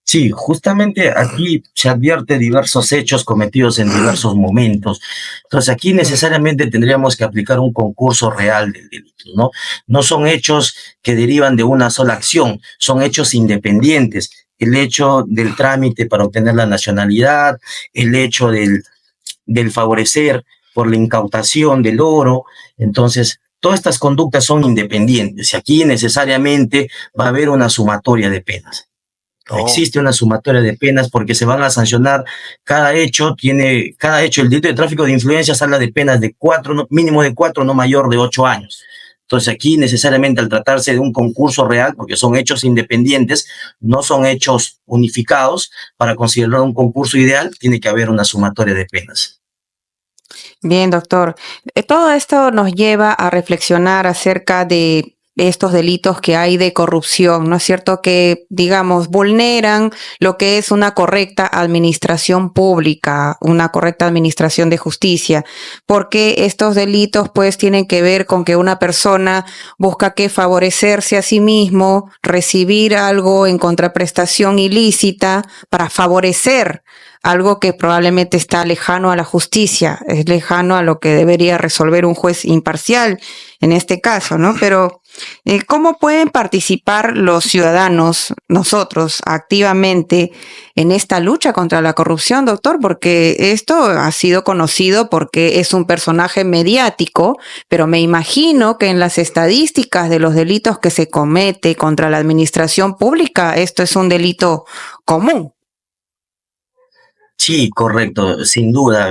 Speaker 7: Sí, justamente aquí se advierte diversos hechos cometidos en diversos momentos. Entonces aquí necesariamente tendríamos que aplicar un concurso real del delito, ¿no? No son hechos que derivan de una sola acción, son hechos independientes. El hecho del trámite para obtener la nacionalidad, el hecho del favorecer por la incautación del oro. Entonces, todas estas conductas son independientes y aquí necesariamente va a haber una sumatoria de penas. Existe una sumatoria de penas porque se van a sancionar cada hecho, el delito de tráfico de influencias habla de penas de 4, mínimo de 4, no mayor de 8 años. Entonces aquí necesariamente al tratarse de un concurso real, porque son hechos independientes, no son hechos unificados, para considerar un concurso ideal tiene que haber una sumatoria de penas.
Speaker 4: Bien, doctor. Todo esto nos lleva a reflexionar acerca de estos delitos que hay de corrupción, ¿no es cierto? Que, digamos, vulneran lo que es una correcta administración pública, una correcta administración de justicia, porque estos delitos pues tienen que ver con que una persona busca que favorecerse a sí mismo, recibir algo en contraprestación ilícita para favorecer algo que probablemente está lejano a la justicia, es lejano a lo que debería resolver un juez imparcial en este caso, ¿no? Pero ¿cómo pueden participar los ciudadanos, nosotros, activamente en esta lucha contra la corrupción, doctor? Porque esto ha sido conocido porque es un personaje mediático, pero me imagino que en las estadísticas de los delitos que se comete contra la administración pública, esto es un delito común.
Speaker 7: Sí, correcto, sin duda.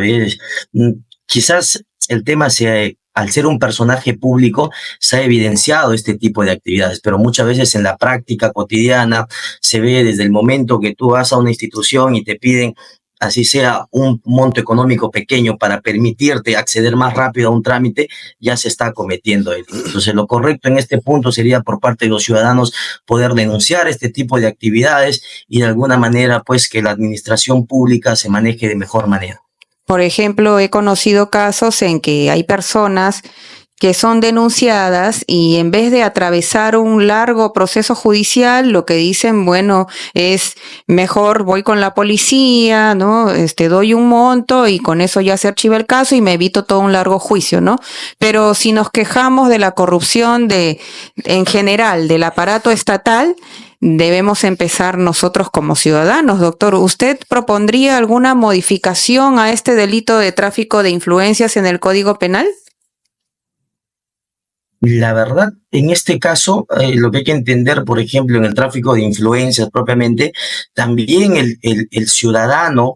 Speaker 7: Quizás el tema se al ser un personaje público, se ha evidenciado este tipo de actividades, pero muchas veces en la práctica cotidiana se ve desde el momento que tú vas a una institución y te piden, así sea un monto económico pequeño para permitirte acceder más rápido a un trámite, ya se está cometiendo delito. Entonces, lo correcto en este punto sería por parte de los ciudadanos poder denunciar este tipo de actividades y de alguna manera, pues, que la administración pública se maneje de mejor manera.
Speaker 4: Por ejemplo, he conocido casos en que hay personas que son denunciadas y en vez de atravesar un largo proceso judicial, lo que dicen, bueno, es mejor voy con la policía, ¿no? Doy un monto y con eso ya se archiva el caso y me evito todo un largo juicio, ¿no? Pero si nos quejamos de la corrupción en general del aparato estatal, debemos empezar nosotros como ciudadanos. Doctor, ¿usted propondría alguna modificación a este delito de tráfico de influencias en el Código Penal?
Speaker 7: La verdad, en este caso, lo que hay que entender, por ejemplo, en el tráfico de influencias propiamente, también el ciudadano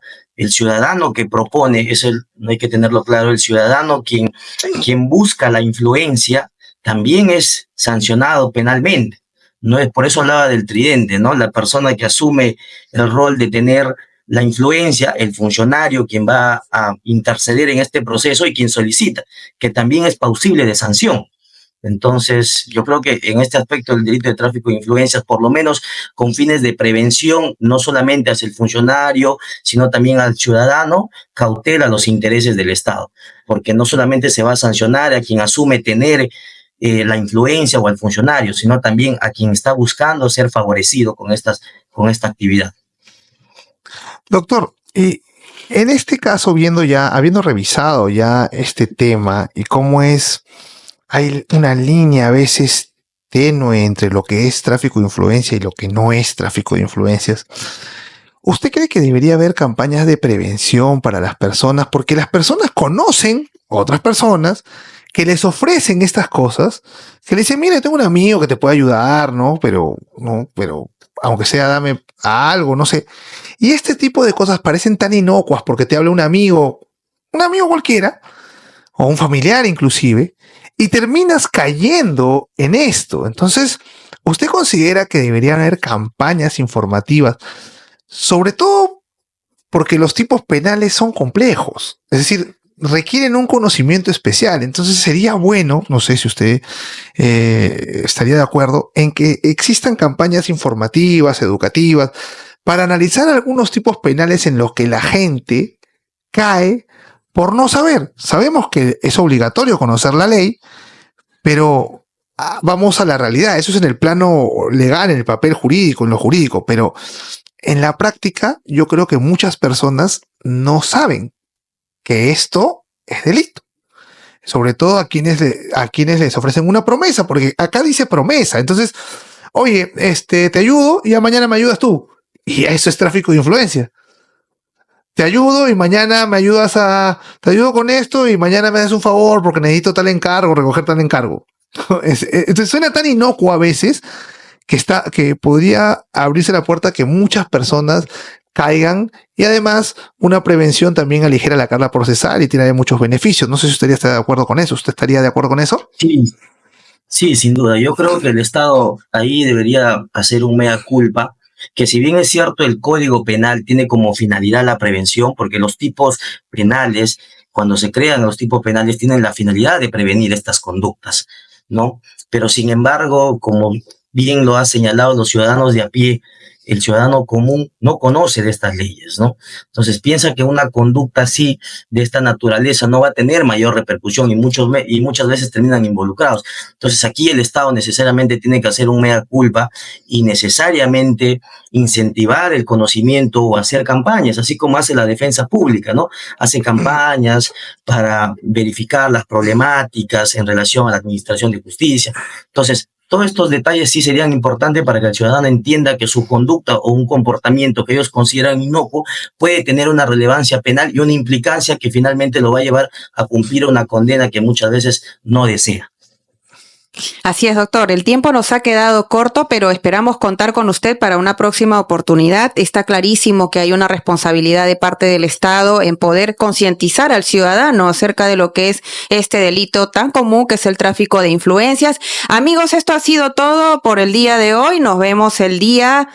Speaker 7: que propone, no hay que tenerlo claro, el ciudadano quien busca la influencia, también es sancionado penalmente. No es, por eso hablaba del tridente, ¿no? La persona que asume el rol de tener la influencia, el funcionario quien va a interceder en este proceso y quien solicita, que también es plausible de sanción. Entonces, yo creo que en este aspecto del delito de tráfico de influencias, por lo menos con fines de prevención, no solamente hacia el funcionario, sino también al ciudadano, cautela los intereses del Estado, porque no solamente se va a sancionar a quien asume tener la influencia o al funcionario, sino también a quien está buscando ser favorecido con esta actividad.
Speaker 1: Doctor, y en este caso, habiendo revisado ya este tema y cómo hay una línea a veces tenue entre lo que es tráfico de influencia y lo que no es tráfico de influencias, ¿usted cree que debería haber campañas de prevención para las personas? Porque las personas conocen otras personas que les ofrecen estas cosas, que le dicen, mira, tengo un amigo que te puede ayudar, ¿no? Pero aunque sea, dame algo, no sé. Y este tipo de cosas parecen tan inocuas porque te habla un amigo cualquiera, o un familiar inclusive, y terminas cayendo en esto. Entonces, ¿usted considera que deberían haber campañas informativas? Sobre todo porque los tipos penales son complejos. Es decir, requieren un conocimiento especial. Entonces sería bueno, no sé si usted estaría de acuerdo, en que existan campañas informativas, educativas, para analizar algunos tipos penales en los que la gente cae por no saber. Sabemos que es obligatorio conocer la ley, pero vamos a la realidad. Eso es en el plano legal, en el papel jurídico, en lo jurídico, pero en la práctica yo creo que muchas personas no saben que esto es delito. Sobre todo a quienes les ofrecen una promesa, porque acá dice promesa. Entonces, oye, te ayudo y ya mañana me ayudas tú. Y eso es tráfico de influencia. Te ayudo y mañana te ayudo con esto y mañana me das un favor porque necesito tal encargo, recoger tal encargo. Entonces suena tan inocuo a veces que podría abrirse la puerta a que muchas personas caigan, y además una prevención también aligera la carga procesal y tiene muchos beneficios. No sé si usted estaría de acuerdo con eso. ¿Usted estaría de acuerdo con eso?
Speaker 7: Sí, sin duda. Yo creo que el Estado ahí debería hacer un mea culpa, que si bien es cierto el Código Penal tiene como finalidad la prevención, porque los tipos penales, cuando se crean los tipos penales, tienen la finalidad de prevenir estas conductas, ¿no? Pero sin embargo, como bien lo han señalado los ciudadanos de a pie, el ciudadano común no conoce de estas leyes, ¿no? Entonces piensa que una conducta así, de esta naturaleza, no va a tener mayor repercusión y muchas veces terminan involucrados. Entonces aquí el Estado necesariamente tiene que hacer un mea culpa y necesariamente incentivar el conocimiento o hacer campañas, así como hace la defensa pública, ¿no? Hace campañas para verificar las problemáticas en relación a la administración de justicia. Entonces, todos estos detalles sí serían importantes para que el ciudadano entienda que su conducta o un comportamiento que ellos consideran inocuo puede tener una relevancia penal y una implicancia que finalmente lo va a llevar a cumplir una condena que muchas veces no desea.
Speaker 4: Así es, doctor. El tiempo nos ha quedado corto, pero esperamos contar con usted para una próxima oportunidad. Está clarísimo que hay una responsabilidad de parte del Estado en poder concientizar al ciudadano acerca de lo que es este delito tan común que es el tráfico de influencias. Amigos, esto ha sido todo por el día de hoy. Nos vemos el viernes.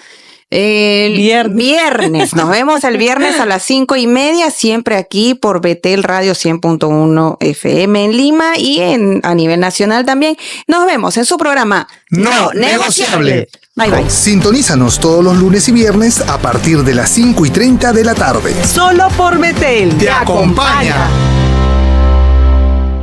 Speaker 4: Nos vemos el viernes a las 5:30, siempre aquí por Betel Radio 100.1 FM en Lima y a nivel nacional también. Nos vemos en su programa
Speaker 1: No Negociable.
Speaker 4: Bye bye.
Speaker 9: Sintonízanos todos los lunes y viernes a partir de las 5:30 de la tarde.
Speaker 2: Solo por Betel.
Speaker 1: Te acompaña.